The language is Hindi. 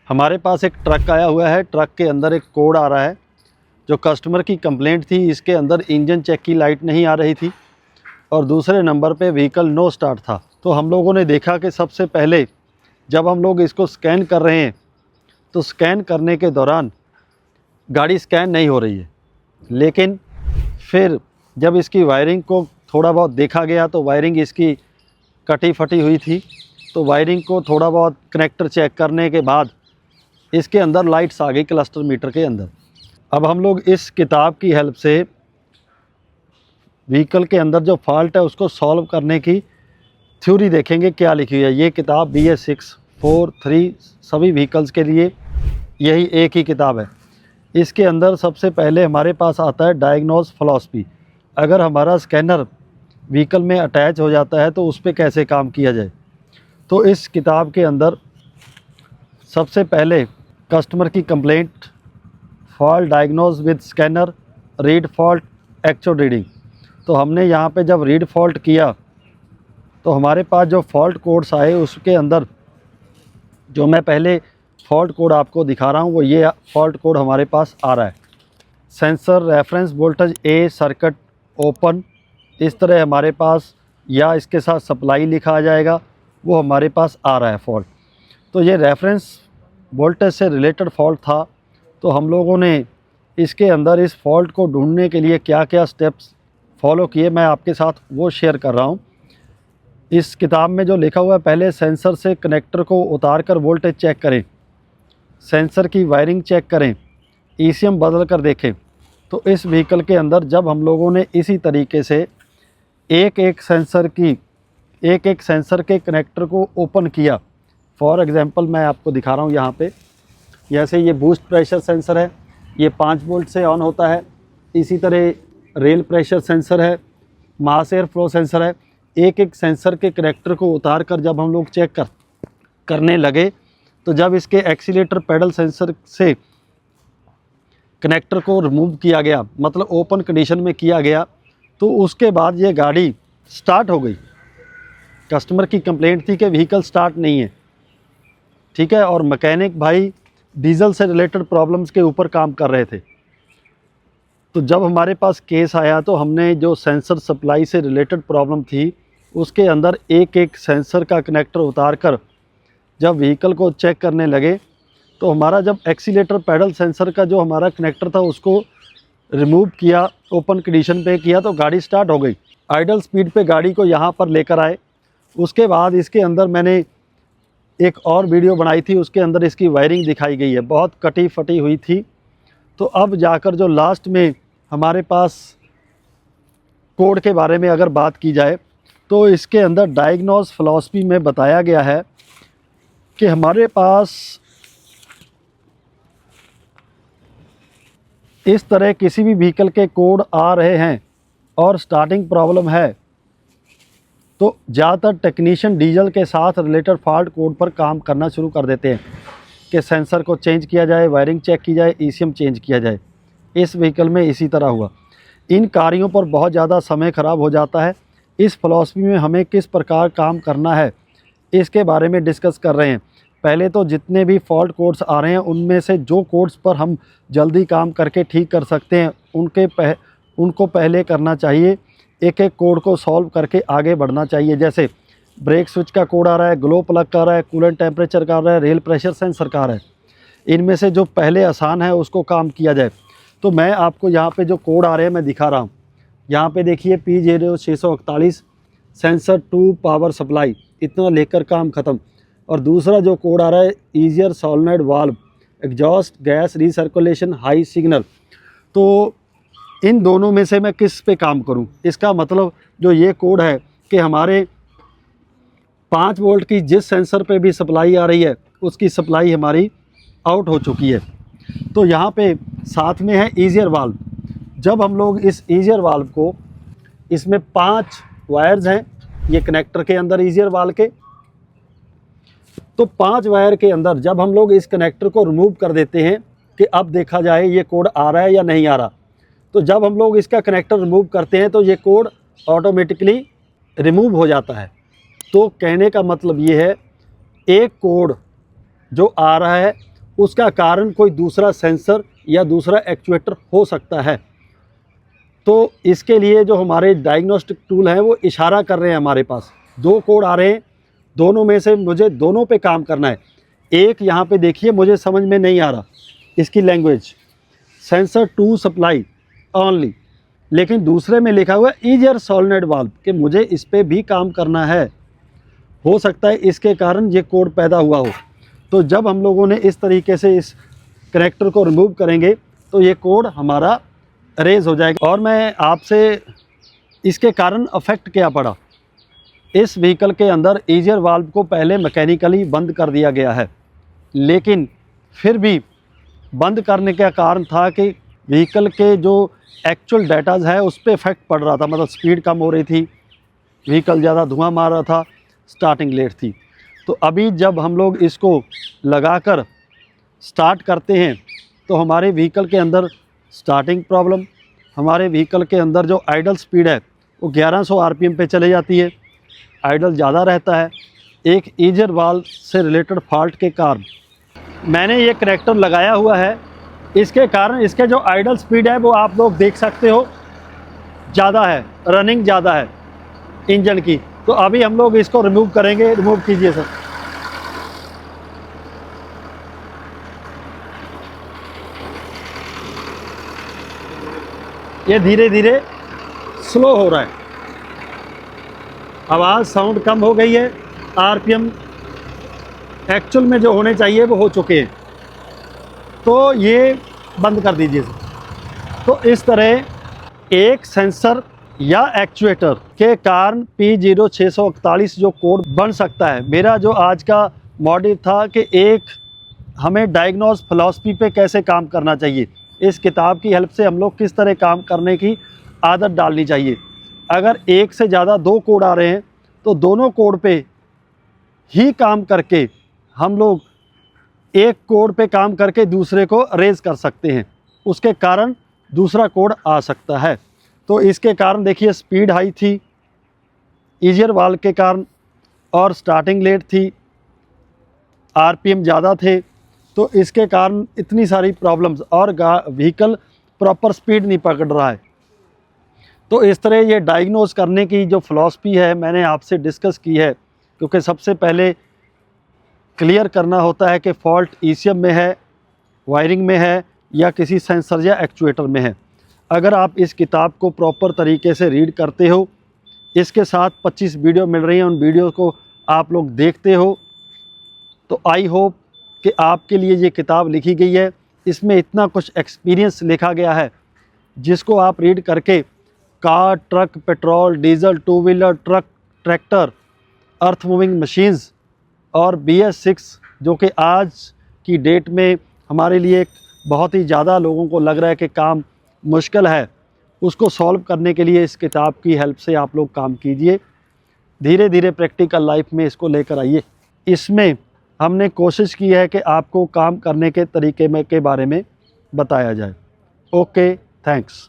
हमारे पास एक ट्रक आया हुआ है। ट्रक के अंदर एक कोड आ रहा है। जो कस्टमर की कंप्लेंट थी, इसके अंदर इंजन चेक की लाइट नहीं आ रही थी और दूसरे नंबर पे व्हीकल नो स्टार्ट था। तो हम लोगों ने देखा कि सबसे पहले जब हम लोग इसको स्कैन कर रहे हैं तो स्कैन करने के दौरान गाड़ी स्कैन नहीं हो रही है, लेकिन फिर जब इसकी वायरिंग को थोड़ा बहुत देखा गया तो वायरिंग इसकी कटी फटी हुई थी। तो वायरिंग को थोड़ा बहुत कनेक्टर चेक करने के बाद इसके अंदर लाइट्स आ गई क्लस्टर मीटर के अंदर। अब हम लोग इस किताब की हेल्प से व्हीकल के अंदर जो फॉल्ट है उसको सॉल्व करने की थ्योरी देखेंगे क्या लिखी हुई है। ये किताब BS 6, 4, 3 सभी व्हीकल्स के लिए यही एक ही किताब है। इसके अंदर सबसे पहले हमारे पास आता है डायग्नोज फिलॉसफी। अगर हमारा स्कैनर व्हीकल में अटैच हो जाता है तो उस पर कैसे काम किया जाए। तो इस किताब के अंदर सबसे पहले कस्टमर की complaint, fault diagnose with scanner, read fault, actual reading. तो हमने यहाँ पे जब रीड फॉल्ट किया तो हमारे पास जो फॉल्ट कोड्स आए उसके अंदर जो मैं पहले फॉल्ट कोड आपको दिखा रहा हूँ वो ये फॉल्ट कोड हमारे पास आ रहा है। Sensor reference voltage A circuit open, इस तरह हमारे पास, या इसके साथ सप्लाई लिखा आ जाएगा, वो हमारे पास आ रहा है फॉल्ट। तो ये रेफरेंस वोल्टेज से रिलेटेड फॉल्ट था। तो हम लोगों ने इसके अंदर इस फॉल्ट को ढूंढने के लिए क्या क्या स्टेप्स फॉलो किए मैं आपके साथ वो शेयर कर रहा हूँ। इस किताब में जो लिखा हुआ है, पहले सेंसर से कनेक्टर को उतार कर वोल्टेज चेक करें, सेंसर की वायरिंग चेक करें, ECM बदल कर देखें। तो इस व्हीकल के अंदर जब हम लोगों ने इसी तरीके से एक एक सेंसर के कनेक्टर को ओपन किया। फॉर एग्ज़ाम्पल मैं आपको दिखा रहा हूँ यहाँ पे, जैसे ये बूस्ट प्रेशर सेंसर है, ये 5 वोल्ट से ऑन होता है। इसी तरह रेल प्रेशर सेंसर है, मास एयर फ्लो सेंसर है। एक एक सेंसर के कनेक्टर को उतार कर जब हम लोग चेक करने लगे तो जब इसके एक्सीलेटर पेडल सेंसर से कनेक्टर को रिमूव किया गया, मतलब ओपन कंडीशन में किया गया, तो उसके बाद ये गाड़ी स्टार्ट हो गई। कस्टमर की कंप्लेंट थी कि व्हीकल स्टार्ट नहीं है, ठीक है, और मैकेनिक भाई डीजल से रिलेटेड प्रॉब्लम्स के ऊपर काम कर रहे थे। तो जब हमारे पास केस आया तो हमने जो सेंसर सप्लाई से रिलेटेड प्रॉब्लम थी उसके अंदर एक एक सेंसर का कनेक्टर उतार कर जब व्हीकल को चेक करने लगे तो हमारा जब एक्सीलेटर पैडल सेंसर का जो हमारा कनेक्टर था उसको रिमूव किया, ओपन कंडीशन पे किया, तो गाड़ी स्टार्ट हो गई। आइडल स्पीड पे गाड़ी को यहाँ पर लेकर आए। उसके बाद इसके अंदर मैंने एक और वीडियो बनाई थी, उसके अंदर इसकी वायरिंग दिखाई गई है, बहुत कटी फटी हुई थी। तो अब जाकर जो लास्ट में हमारे पास कोड के बारे में अगर बात की जाए तो इसके अंदर डायग्नोज फिलॉसफी में बताया गया है कि हमारे पास इस तरह किसी भी व्हीकल के कोड आ रहे हैं और स्टार्टिंग प्रॉब्लम है तो ज़्यादातर टेक्नीशियन डीजल के साथ रिलेटेड फॉल्ट कोड पर काम करना शुरू कर देते हैं कि सेंसर को चेंज किया जाए, वायरिंग चेक की जाए, ECM चेंज किया जाए। इस व्हीकल में इसी तरह हुआ। इन कार्यों पर बहुत ज़्यादा समय ख़राब हो जाता है। इस फिलॉसफी में हमें किस प्रकार काम करना है इसके बारे में डिस्कस कर रहे हैं। पहले तो जितने भी फॉल्ट कोड्स आ रहे हैं उनमें से जो कोड्स पर हम जल्दी काम करके ठीक कर सकते हैं उनको पहले करना चाहिए। एक एक कोड को सॉल्व करके आगे बढ़ना चाहिए। जैसे ब्रेक स्विच का कोड आ रहा है, ग्लो प्लग का आ रहा है, कूलेंट टेम्परेचर का आ रहा है, रेल प्रेशर सेंसर का आ रहा है। इनमें से जो पहले आसान है उसको काम किया जाए। तो मैं आपको यहाँ पे जो कोड आ रहे हैं मैं दिखा रहा हूँ। यहाँ पे देखिए P0641 sensor to power supply, इतना लेकर काम ख़त्म। और दूसरा जो कोड आ रहा है easier solenoid valve, exhaust gas recirculation high signal. तो इन दोनों में से मैं किस पे काम करूं? इसका मतलब जो ये कोड है कि हमारे 5 वोल्ट की जिस सेंसर पे भी सप्लाई आ रही है उसकी सप्लाई हमारी आउट हो चुकी है। तो यहाँ पे साथ में है ईजियर वाल्व। जब हम लोग इस ईजियर वाल्व को, इसमें 5 वायर्स हैं ये कनेक्टर के अंदर ईजियर वाल्व के, तो 5 वायर के अंदर जब हम लोग इस कनेक्टर को रिमूव कर देते हैं कि अब देखा जाए ये कोड आ रहा है या नहीं आ रहा, तो जब हम लोग इसका कनेक्टर रिमूव करते हैं तो ये कोड ऑटोमेटिकली रिमूव हो जाता है। तो कहने का मतलब ये है एक कोड जो आ रहा है उसका कारण कोई दूसरा सेंसर या दूसरा एक्चुएटर हो सकता है। तो इसके लिए जो हमारे डायग्नोस्टिक टूल हैं वो इशारा कर रहे हैं हमारे पास। 2 कोड आ रहे हैं, दोनों में से मुझे दोनों पे काम करना है। एक यहाँ पे देखिए मुझे समझ में नहीं आ रहा इसकी language, sensor to supply only, लेकिन दूसरे में लिखा हुआ है ईजियर सोलेनोइड वाल्व कि मुझे इस पे भी काम करना है। हो सकता है इसके कारण ये कोड पैदा हुआ हो। तो जब हम लोगों ने इस तरीके से इस कनेक्टर को रिमूव करेंगे तो ये कोड हमारा रेज हो जाएगा। और मैं आपसे इसके कारण अफेक्ट क्या पड़ा, इस व्हीकल के अंदर ईजियर वाल्व को पहले मैकेनिकली बंद कर दिया गया है, लेकिन फिर भी बंद करने का कारण था कि व्हीकल के जो एक्चुअल डाटाज है उस पर इफ़ेक्ट पड़ रहा था। मतलब स्पीड कम हो रही थी, व्हीकल ज़्यादा धुआं मार रहा था, स्टार्टिंग लेट थी। तो अभी जब हम लोग इसको लगाकर स्टार्ट करते हैं तो हमारे व्हीकल के अंदर स्टार्टिंग प्रॉब्लम, हमारे व्हीकल के अंदर जो आइडल स्पीड है वो 1100 आरपीएम पे चले जाती है, आइडल ज़्यादा रहता है, एक ईजियर वाल्व से रिलेटेड फॉल्ट के कारण। मैंने ये कनेक्टर लगाया हुआ है, इसके कारण इसके जो आइडल स्पीड है वो आप लोग देख सकते हो ज़्यादा है, रनिंग ज़्यादा है इंजन की। तो अभी हम लोग इसको रिमूव करेंगे। रिमूव कीजिए सर। ये धीरे धीरे स्लो हो रहा है, आवाज़ साउंड कम हो गई है, आरपीएम एक्चुअल में जो होने चाहिए वो हो चुके हैं। तो ये बंद कर दीजिए सर। तो इस तरह एक सेंसर या एक्चुएटर के कारण P0641 जो कोड बन सकता है। मेरा जो आज का मॉड्यूल था कि एक हमें डायग्नोज फिलॉसफी पे कैसे काम करना चाहिए, इस किताब की हेल्प से हम लोग किस तरह काम करने की आदत डालनी चाहिए। अगर एक से ज़्यादा 2 कोड आ रहे हैं तो दोनों कोड पे ही काम करके हम लोग एक कोड पे काम करके दूसरे को रेज कर सकते हैं, उसके कारण दूसरा कोड आ सकता है। तो इसके कारण देखिए स्पीड हाई थी ईजियर वाल्व के कारण, और स्टार्टिंग लेट थी, आरपीएम ज़्यादा थे, तो इसके कारण इतनी सारी प्रॉब्लम्स, और व्हीकल प्रॉपर स्पीड नहीं पकड़ रहा है। तो इस तरह ये डायग्नोज करने की जो फ़िलॉसफी है मैंने आपसे डिस्कस की है, क्योंकि सबसे पहले क्लियर करना होता है कि फ़ॉल्ट ईसीएम में है, वायरिंग में है, या किसी सेंसर या एक्चुएटर में है। अगर आप इस किताब को प्रॉपर तरीके से रीड करते हो, इसके साथ 25 वीडियो मिल रही हैं, उन वीडियो को आप लोग देखते हो, तो आई होप कि आपके लिए ये किताब लिखी गई है। इसमें इतना कुछ एक्सपीरियंस लिखा गया है जिसको आप रीड करके car, truck, petrol, diesel, 2 wheeler, truck, tractor, earth moving machines और BS6 जो कि आज की डेट में हमारे लिए बहुत ही ज़्यादा लोगों को लग रहा है कि काम मुश्किल है, उसको सॉल्व करने के लिए इस किताब की हेल्प से आप लोग काम कीजिए। धीरे धीरे प्रैक्टिकल लाइफ में इसको लेकर आइए। इसमें हमने कोशिश की है कि आपको काम करने के तरीके में के बारे में बताया जाए। Okay, thanks.